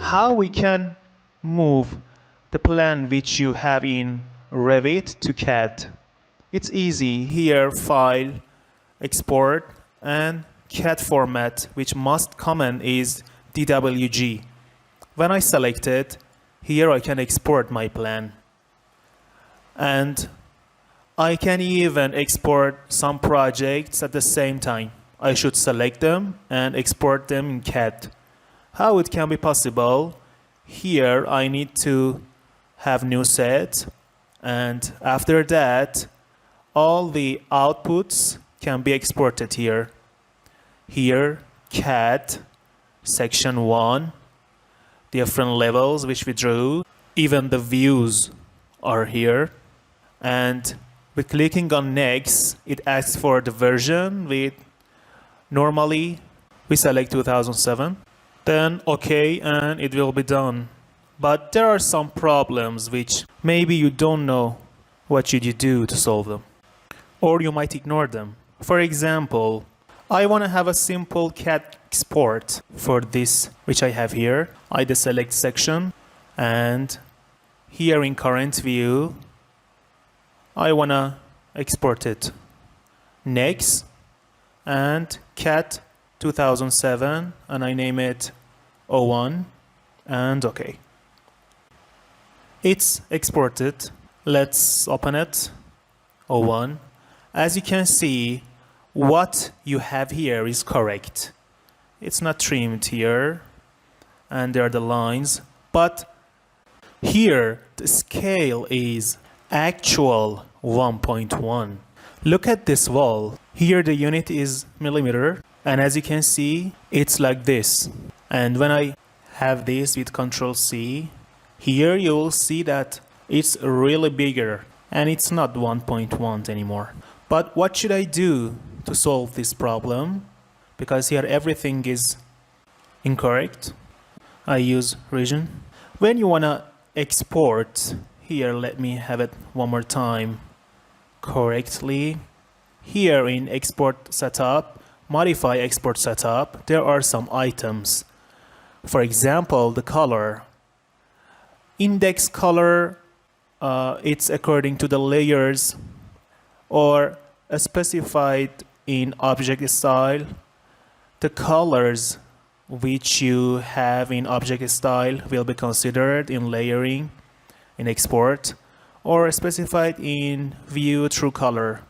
how we can move the plan which you have in Revit to CAD. It's easy. Here, File, Export, and CAD format, which most common is DWG. When I select it, here I can export my plan. And I can even export some projects at the same time. I should select them and export them in CAD. How it can be possible? Here I need to have new set, and after that all the outputs can be exported here. Here, CAD, section 1, different levels which we drew, even the views are here. And with clicking on next, it asks for the version. Normally we select 2007, then OK, and it will be done. But there are some problems which maybe you don't know what should you do to solve them, or you might ignore them. For example, I want to have a simple CAD export for this which I have here. I deselect section, and here in current view I want to export it. Next, and CAD 2007, and I name it 01, and OK. It's exported. Let's open it. 01. As you can see, what you have here is correct. It's not trimmed here, and there are the lines, but here the scale is actual 1.1. Look at this wall. Here the unit is millimeter, and as you can see, it's like this. And when I have this with Ctrl C, here you will see that it's really bigger, and it's not 1.1 anymore. But what should I do to solve this problem? Because here everything is incorrect. I use region. When you want to export, here let me have it one more time correctly. Here in export setup, modify export setup, there are some items. For example, the color. Index color, it's according to the layers, or specified in object style. The colors which you have in object style will be considered in layering, in export, or specified in view true color.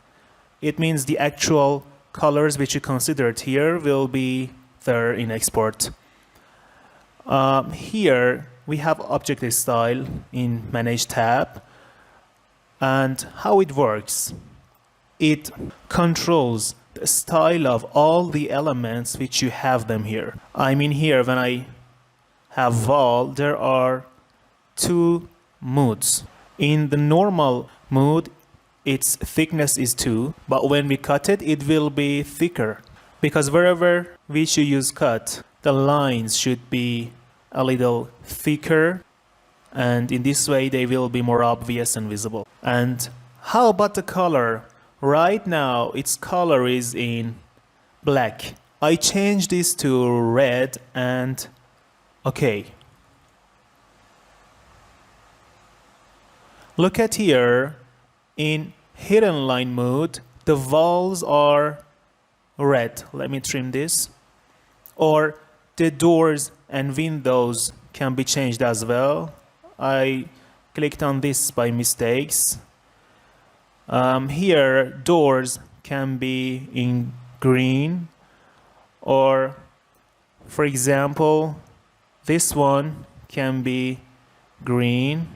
It means the actual colors which you considered here will be there in export. Here we have object style in manage tab, and how it works. It controls the style of all the elements which you have them here. I mean, here when I have wall, there are two moods. In the normal mood, its thickness is 2, but when we cut it, it will be thicker, because wherever we should use cut, the lines should be a little thicker, and in this way they will be more obvious and visible. And how about the color? Right now its color is in black. I changed this to red, and OK. Look at here, in hidden line mode, the walls are red. Let me trim this. Or the doors and windows can be changed as well. I clicked on this by mistakes. Here, doors can be in green, or for example, this one can be green.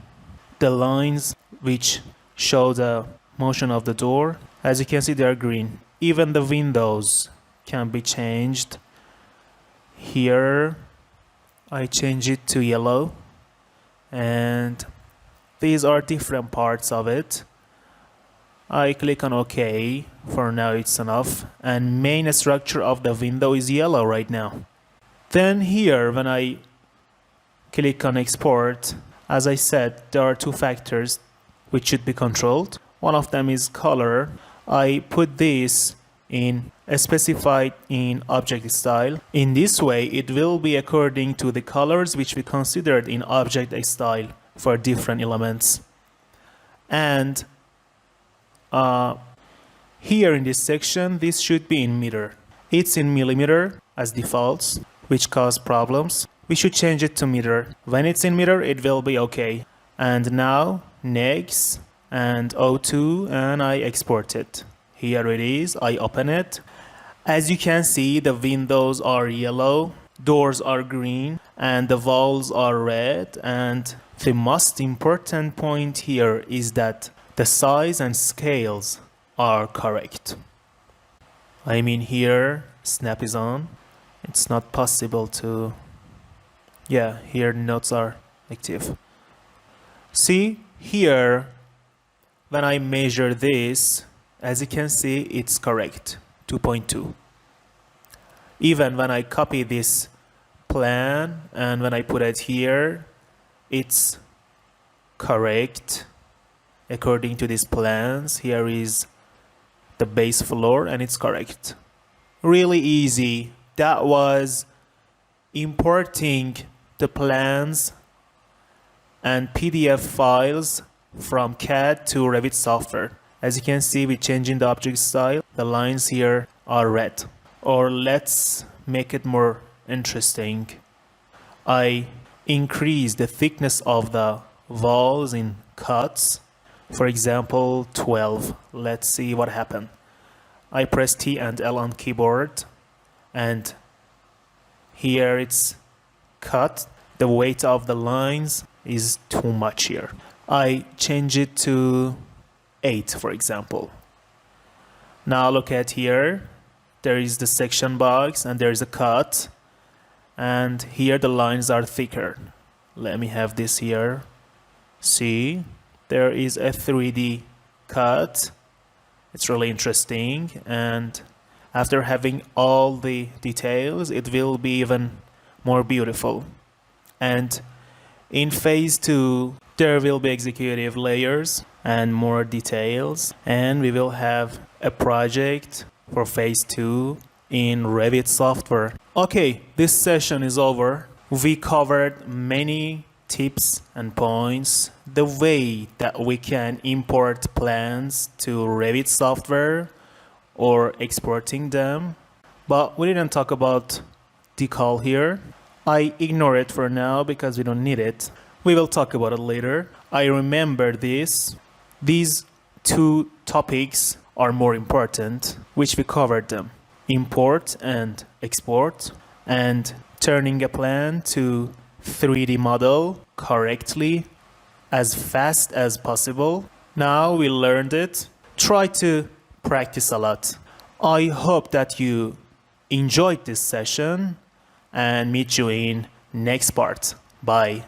The lines which show the motion of the door, as you can see, they are green. Even the windows can be changed. Here I change it to yellow, and these are different parts of it. I click on OK. For now it's enough, and main structure of the window is yellow right now. Then here when I click on export, as I said, there are two factors which should be controlled. One of them is color. I put this specified in object style. In this way, it will be according to the colors which we considered in object style for different elements. And here in this section, this should be in meter. It's in millimeter as defaults, which cause problems. We should change it to meter. When it's in meter, it will be okay. And now, next, and O2, and I export it. Here it is, I open it. As you can see, the windows are yellow, doors are green, and the walls are red. And the most important point here is that the size and scales are correct. I mean here, snap is on. It's not possible to... Yeah, here notes are active. See, here, when I measure this, as you can see, it's correct, 2.2. Even when I copy this plan and when I put it here, it's correct according to these plans. Here is the base floor and it's correct. Really easy. That was importing the plans and PDF files from CAD to Revit software. As you can see, we're changing the object style. The lines here are red. Or let's make it more interesting. I increase the thickness of the walls in cuts. For example, 12. Let's see what happened. I press T and L on keyboard, and here it's cut. The weight of the lines is too much here. I change it to 8, for example. Now look at here. There is the section box and there is a cut. And here the lines are thicker. Let me have this here. See, there is a 3D cut. It's really interesting. And after having all the details, it will be even more beautiful. And in phase 2, there will be executive layers and more details. And we will have a project for phase 2 in Revit software. Okay, this session is over. We covered many tips and points, the way that we can import plans to Revit software or exporting them. But we didn't talk about decal here. I ignore it for now because we don't need it. We will talk about it later. I remember this. These two topics are more important, which we covered them. Import and export, and turning a plan to 3D model correctly as fast as possible. Now we learned it. Try to practice a lot. I hope that you enjoyed this session and meet you in next part. Bye.